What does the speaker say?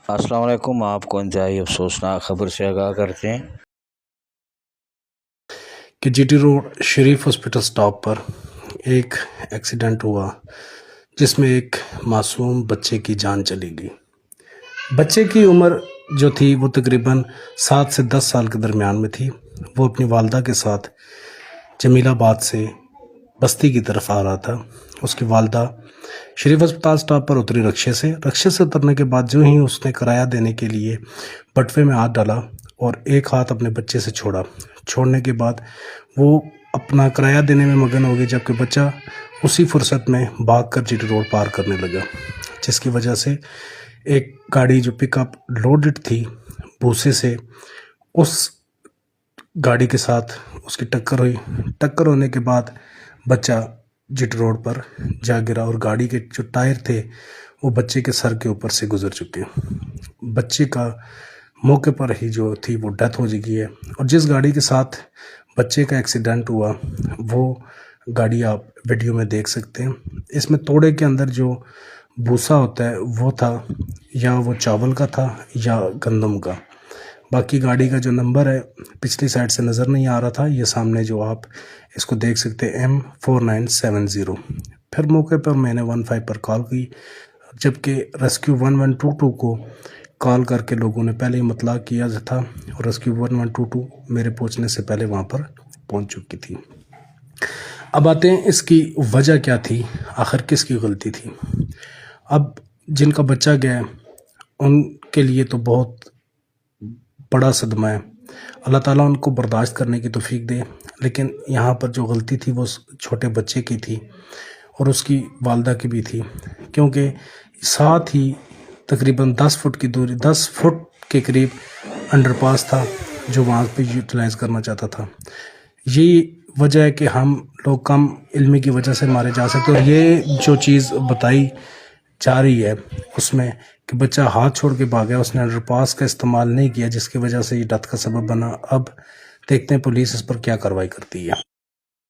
السلام علیکم. آپ کو انتہائی افسوسناک خبر سے آگاہ کرتے ہیں کہ جی ٹی روڈ شریف ہاسپٹل سٹاپ پر ایک ایکسیڈنٹ ہوا جس میں ایک معصوم بچے کی جان چلی گئی۔ بچے کی عمر جو تھی وہ تقریباً 7 سے 10 سال کے درمیان میں تھی۔ وہ اپنی والدہ کے ساتھ جمیل آباد سے بستی کی طرف آ رہا تھا۔ اس کی والدہ شریف ہسپتال سٹاپ پر اتری رکشے سے اترنے کے بعد جو ہی اس نے کرایہ دینے کے لیے بٹوے میں ہاتھ ڈالا اور ایک ہاتھ اپنے بچے سے چھوڑنے کے بعد وہ اپنا کرایہ دینے میں مگن ہو گئی، جبکہ بچہ اسی فرصت میں بھاگ کر جی ٹی روڈ پار کرنے لگا، جس کی وجہ سے ایک گاڑی جو پک اپ لوڈڈ تھی بھوسے سے، اس گاڑی کے ساتھ اس کی ٹکر ہوئی۔ ٹکر ہونے کے بعد بچہ جی ٹی روڈ پر جا گرا اور گاڑی کے جو ٹائر تھے وہ بچے کے سر کے اوپر سے گزر چکے۔ بچے کا موقع پر ہی جو تھی وہ ڈیتھ ہو چکی ہے، اور جس گاڑی کے ساتھ بچے کا ایکسیڈنٹ ہوا وہ گاڑی آپ ویڈیو میں دیکھ سکتے ہیں۔ اس میں توڑے کے اندر جو بھوسا ہوتا ہے وہ تھا، یا وہ چاول کا تھا یا گندم کا۔ باقی گاڑی کا جو نمبر ہے پچھلی سائڈ سے نظر نہیں آ رہا تھا، یہ سامنے جو آپ اس کو دیکھ سکتے M4970۔ پھر موقع پر میں نے 15 پر کال کی، جبکہ ریسکیو 1122 کو کال کر کے لوگوں نے پہلے ہی مطلع کیا تھا، اور ریسکیو 1122 میرے پہنچنے سے پہلے وہاں پر پہنچ چکی تھی۔ اب آتے ہیں اس کی وجہ کیا تھی، آخر کس کی غلطی تھی۔ اب جن کا بچہ گیا ان کے لیے تو بہت بڑا صدمہ ہے، اللہ تعالیٰ ان کو برداشت کرنے کی توفیق دے، لیکن یہاں پر جو غلطی تھی وہ چھوٹے بچے کی تھی اور اس کی والدہ کی بھی تھی، کیونکہ ساتھ ہی تقریباً 10 فٹ کی دوری، 10 فٹ کے قریب انڈر پاس تھا جو وہاں پہ یوٹیلائز کرنا چاہتا تھا۔ یہی وجہ ہے کہ ہم لوگ کم علمی کی وجہ سے مارے جا سکتے، اور یہ جو چیز بتائی جا رہی ہے اس میں کہ بچہ ہاتھ چھوڑ کے بھاگا، اس نے انڈر پاس کا استعمال نہیں کیا، جس کی وجہ سے یہ ڈیتھ کا سبب بنا۔ اب دیکھتے ہیں پولیس اس پر کیا کارروائی کرتی ہے۔